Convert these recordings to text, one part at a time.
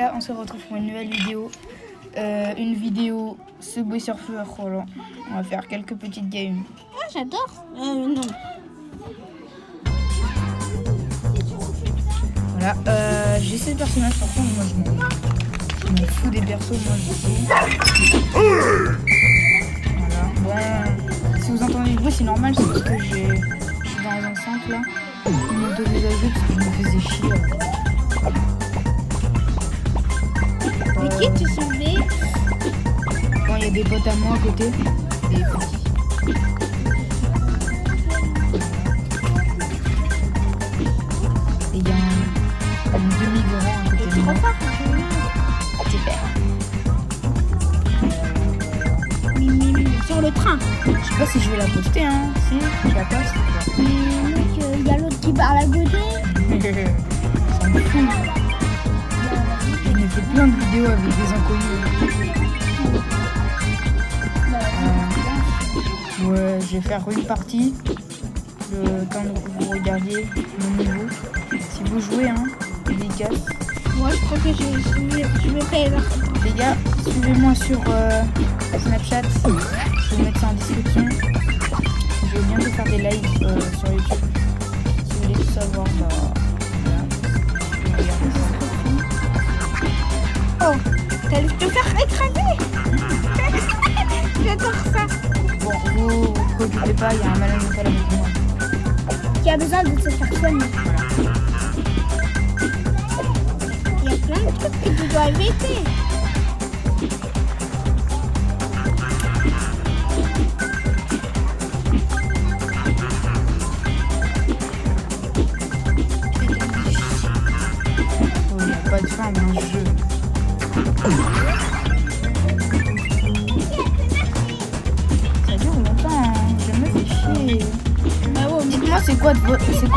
gars, on se retrouve pour une nouvelle vidéo. Une vidéo Subway Surfer. Voilà. On va faire quelques petites games. Ah, j'adore. Non. Voilà. J'ai 6 personnages par contre. Moi je m'en fous des persos. Moi je joue. Voilà. Bon. Si vous entendez le bruit, c'est normal. C'est parce que je suis dans un centre là. Une auto des ajoute parce que je me faisais chier. Mais qui tu sauvais? Bon, il y a des potes à moi à côté. Des petits. Et il y a un demi-grand à côté de moi. Super. Sur le train. Je sais pas si je vais la poster, hein. Si, je la poste. Mais mec, il y a l'autre qui parle à côté. Ça me fout. J'en ai fait plein de vidéos avec des inconnus. Ouais, je vais faire une partie. Le temps que vous regardiez mon niveau. Si vous jouez, hein, dédicace. Moi, je crois que je vais faire. Les gars, suivez-moi sur Snapchat. Je vais mettre ça en description. Je vais bientôt faire des lives sur YouTube. Si vous voulez tout savoir, bah voilà. Regardez ça. Oh, t'allais te faire écraser. J'adore ça. Bon, vous préoccupez pas, il y a un malin mental avec moi. Qui a besoin de se faire soigner. Il y a plein de trucs que tu dois éviter. Oh, il n'y a pas de fin dans le jeu. Ça dure longtemps, hein. Je me fais chier. Bah ouais, Dites-moi, c'est quoi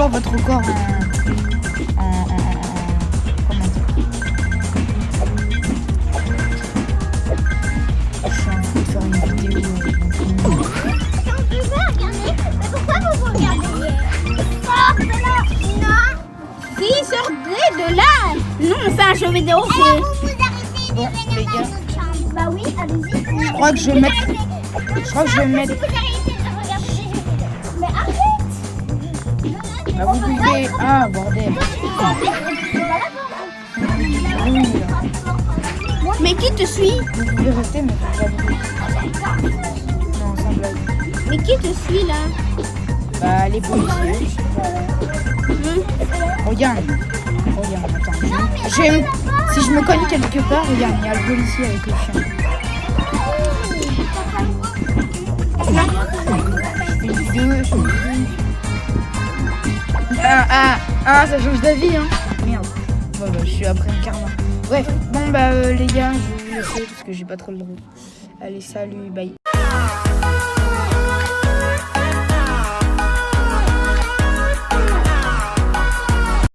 votre record en comment dire? Je suis en fou de faire une vidéo. on peut regarder. Mais pourquoi vous regardez? Sortez de là. Non. Si, sortez de là. Non, on fait un jeu vidéo. Bon, les gars, Bah oui, allez-y. je crois que je vais mettre. Je crois que je vais mettre. Vous arrêtez de regarder. Mais arrête. Bah, vous pouvez. Ah, bordel. Oui, là. Mais qui te suit? Vous pouvez rester, mais faites pas de bruit. Non, sans blague. Mais qui te suit là? Bah, les policiers. Regarde, attends. Si je me cogne quelque part, regarde, il y a le policier avec le chien. Je fais une vidéo, Ah, ça change d'avis, hein. Merde. Bon, bah, je suis après un karma. Bref, bon, bah, les gars, je vais vous laisser parce que j'ai pas trop le droit. Allez, salut, bye.